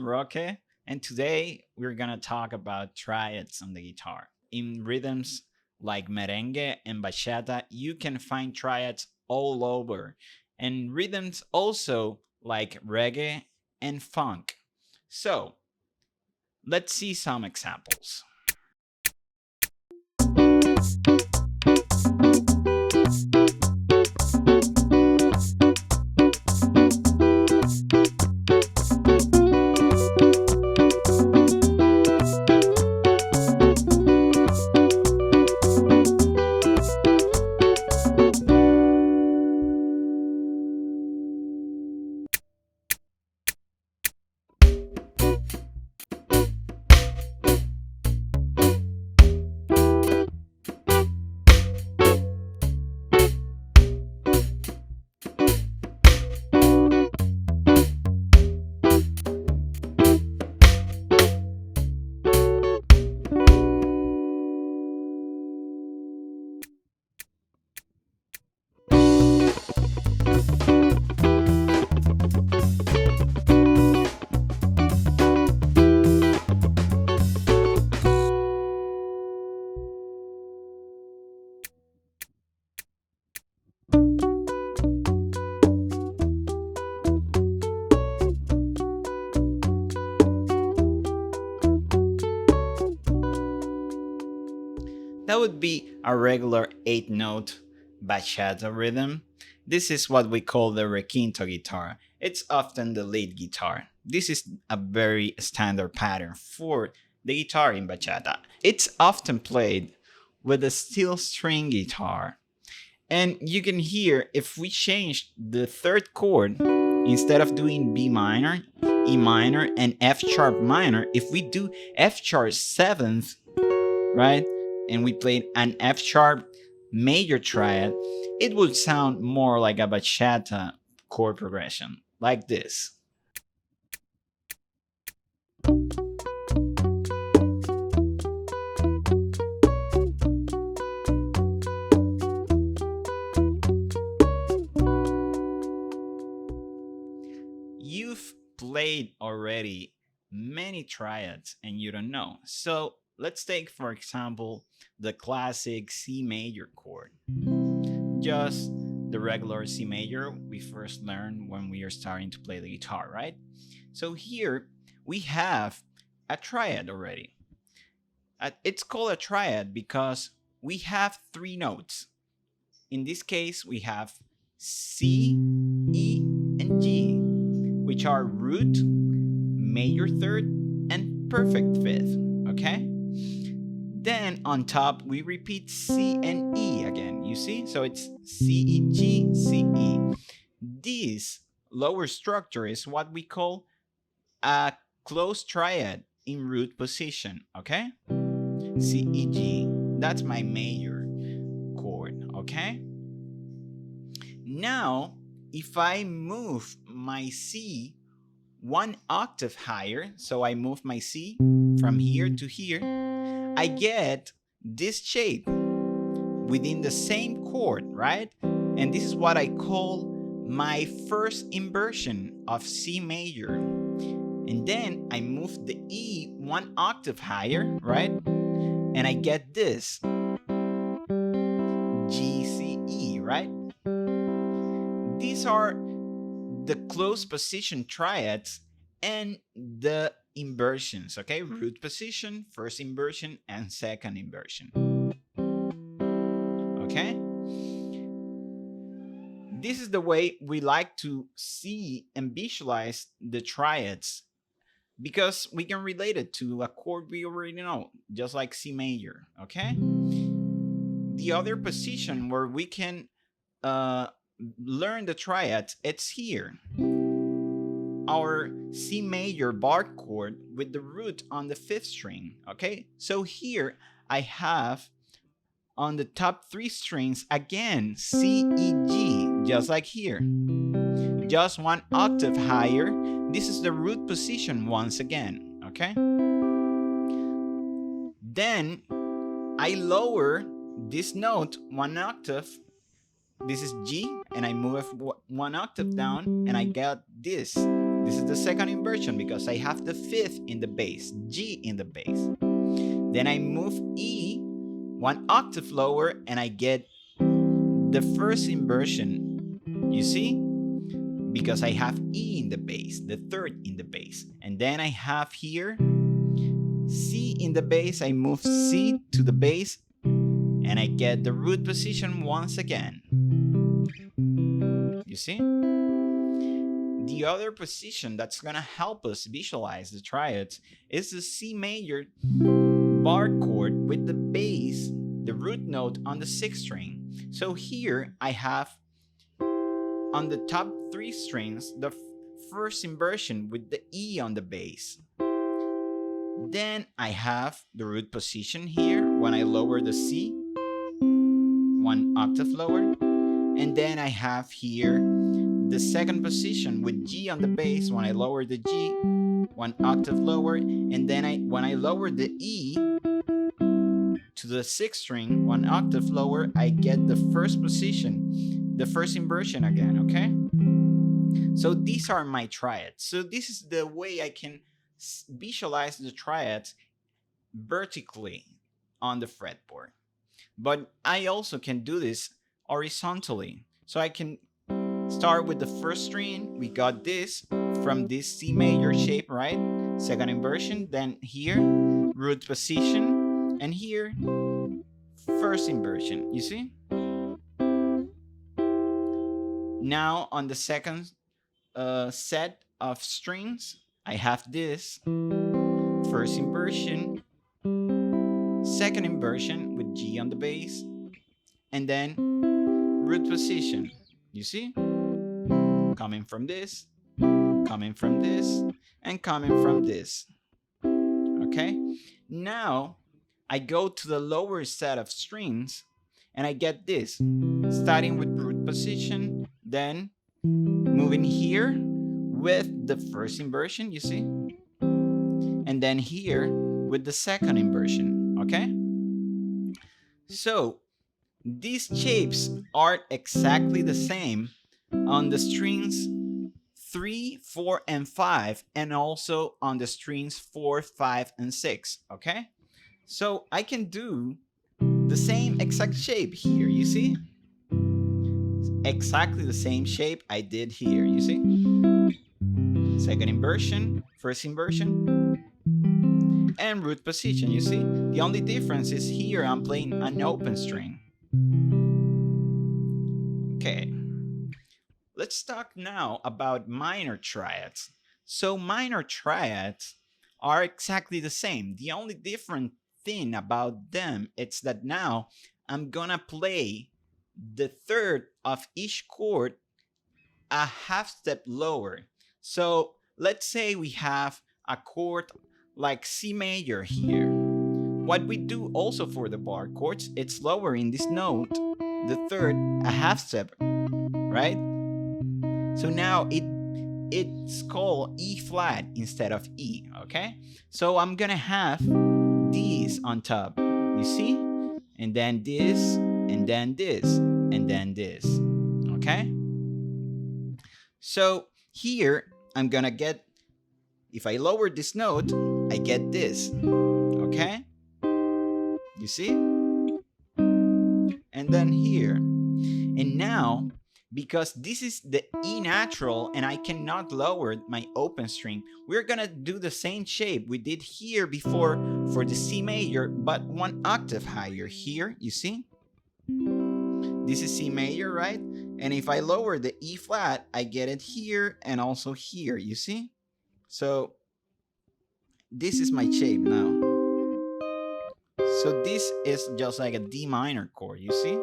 I'm Roque, and today we're gonna talk about triads on the guitar. In rhythms like merengue and bachata, you can find triads all over, and rhythms also like reggae and funk. So, let's see some examples. That would be a regular 8-note bachata rhythm. This is what we call the requinto guitar. It's often the lead guitar. This is a very standard pattern for the guitar in bachata. It's often played with a steel string guitar. And you can hear if we change the third chord, instead of doing B minor, E minor, and F sharp minor, if we do F sharp 7th, right? And we played an F sharp major triad, it would sound more like a bachata chord progression, like this. You've played already many triads and you don't know. So let's take, for example, the classic C major chord. Just the regular C major we first learned when we are starting to play the guitar, right? So here we have a triad already. It's called a triad because we have 3 notes. In this case, we have C, E, and G, which are root, major third, and perfect fifth, okay? Then on top, we repeat C and E again, you see? So it's C, E, G, C, E. This lower structure is what we call a closed triad in root position, okay? C, E, G, that's my major chord, okay? Now, if I move my C 1 octave higher, so I move my C from here to here, I get this shape within the same chord, right? And this is what I call my first inversion of C major. And then I move the E 1 octave higher, right? And I get this G, C, E, right? These are the close position triads and the inversions, okay? Root position, first inversion, and second inversion. Okay? This is the way we like to see and visualize the triads because we can relate it to a chord we already know, just like C major, okay? The other position where we can learn the triads, it's here. Our C major bar chord with the root on the 5th string, okay? So here I have on the top 3 strings again C, E, G, just like here. Just 1 octave higher. This is the root position once again, okay? Then I lower this note 1 octave. This is G, and I move 1 octave down, and I get this This is the second inversion because I have the fifth in the bass, G in the bass. Then I move E one octave lower and I get the first inversion. You see? Because I have E in the bass, the third in the bass. And then I have here C in the bass. I move C to the bass and I get the root position once again. You see? The other position that's gonna help us visualize the triads is the C major bar chord with the bass, the root note on the sixth string. So here I have on the top three strings the first inversion with the E on the bass. Then I have the root position here when I lower the C one octave lower. And then I have here the second position with G on the bass when I lower the G one octave lower. And then when I lower the E to the sixth string one octave lower, I get the first position, the first inversion again, okay? So these are my triads. So this is the way I can visualize the triads vertically on the fretboard. But I also can do this horizontally. So I can start with the first string. We got this from this C major shape, right? Second inversion. Then here, root position. And here, first inversion. You see? Now on the second set of strings, I have this first inversion, second inversion with G on the bass, and then root position. You see? Coming from this, coming from this, and coming from this. Okay? Now I go to the lower set of strings and I get this, starting with root position, then moving here with the first inversion, you see? And then here with the second inversion, okay? So these shapes are exactly the same on the strings 3, 4, and 5, and also on the strings 4, 5, and 6, okay? So I can do the same exact shape here, you see? Exactly the same shape I did here, you see? Second inversion, first inversion, and root position, you see? The only difference is here I'm playing an open string. Okay, let's talk now about minor triads. So minor triads are exactly the same. The only different thing about them is that now I'm gonna play the third of each chord a half step lower. So let's say we have a chord like C major here. What we do also for the bar chords, it's lowering this note, the third, a half step, right? So now it's called E flat instead of E, okay? So I'm gonna have these on top, you see? And then this, and then this, and then this, okay? So here I'm gonna get, if I lower this note, I get this, okay? You see? And then here. And now, because this is the E natural and I cannot lower my open string, we're gonna do the same shape we did here before for the C major, but one octave higher here, you see? This is C major, right? And if I lower the E flat, I get it here and also here, you see? So this is my shape now. So this is just like a D minor chord, you see?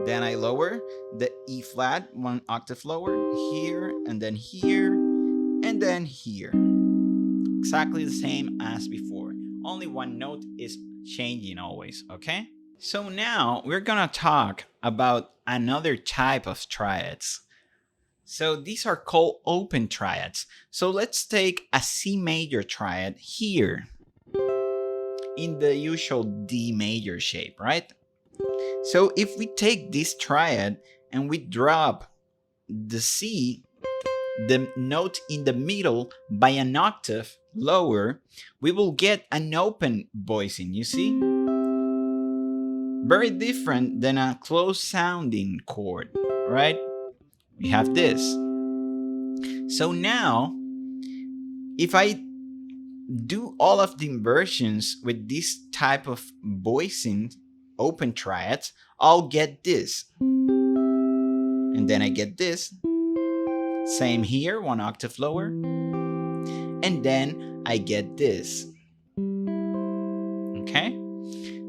Then I lower the E flat one octave lower here, and then here, and then here. Exactly the same as before. Only one note is changing always, okay? So now we're gonna talk about another type of triads. So these are called open triads. So let's take a C major triad here in the usual D major shape, right? So if we take this triad and we drop the C, the note in the middle by an octave lower, we will get an open voicing, you see? Very different than a closed sounding chord, right? We have this. So now, if I do all of the inversions with this type of voicing, open triads, I'll get this. And then I get this. Same here, one octave lower. And then I get this. Okay?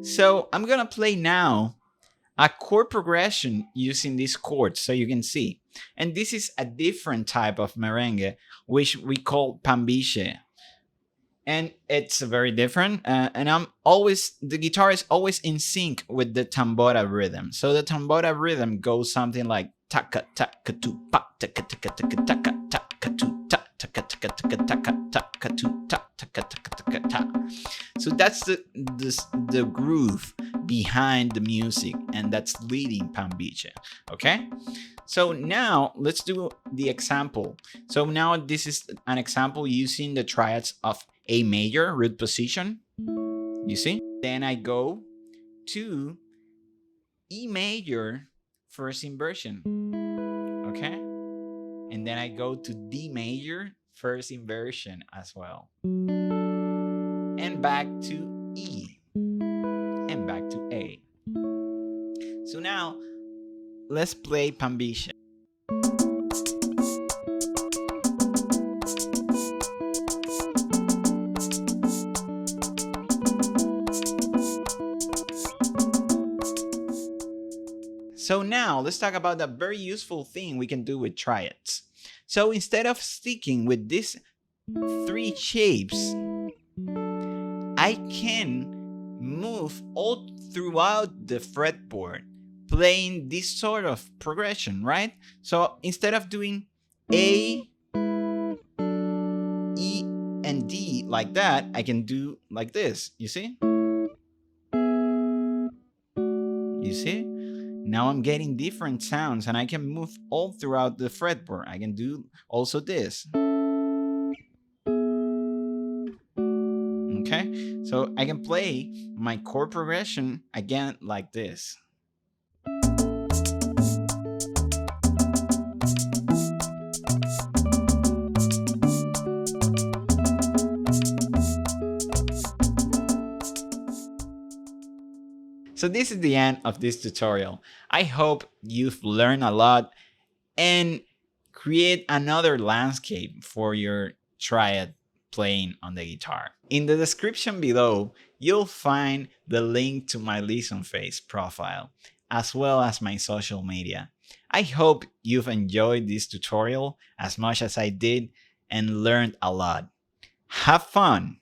So I'm gonna play now a chord progression using these chords so you can see. And this is a different type of merengue, which we call Pambiche. And it's very different. And the guitar is always in sync with the tambora rhythm. So the tambora rhythm goes something like taka taka tu pa taka taka taka taka taka tu ta taka taka taka taka taka tu ta taka taka taka ta. So that's the groove behind the music, and that's leading Pambiche. Okay? So now let's do the example. So now this is an example using the triads of A major, root position. You see? Then I go to E major, first inversion. Okay? And then I go to D major, first inversion as well. And back to E. And back to A. So now, let's play Pambiche. So now let's talk about a very useful thing we can do with triads. So instead of sticking with these 3 shapes, I can move all throughout the fretboard, playing this sort of progression, right? So instead of doing A, E, and D like that, I can do like this, you see? You see? Now I'm getting different sounds and I can move all throughout the fretboard. I can do also this. Okay, so I can play my chord progression again like this. So this is the end of this tutorial. I hope you've learned a lot and create another landscape for your triad playing on the guitar. In the description below, you'll find the link to my Lessonface profile, as well as my social media. I hope you've enjoyed this tutorial as much as I did and learned a lot. Have fun!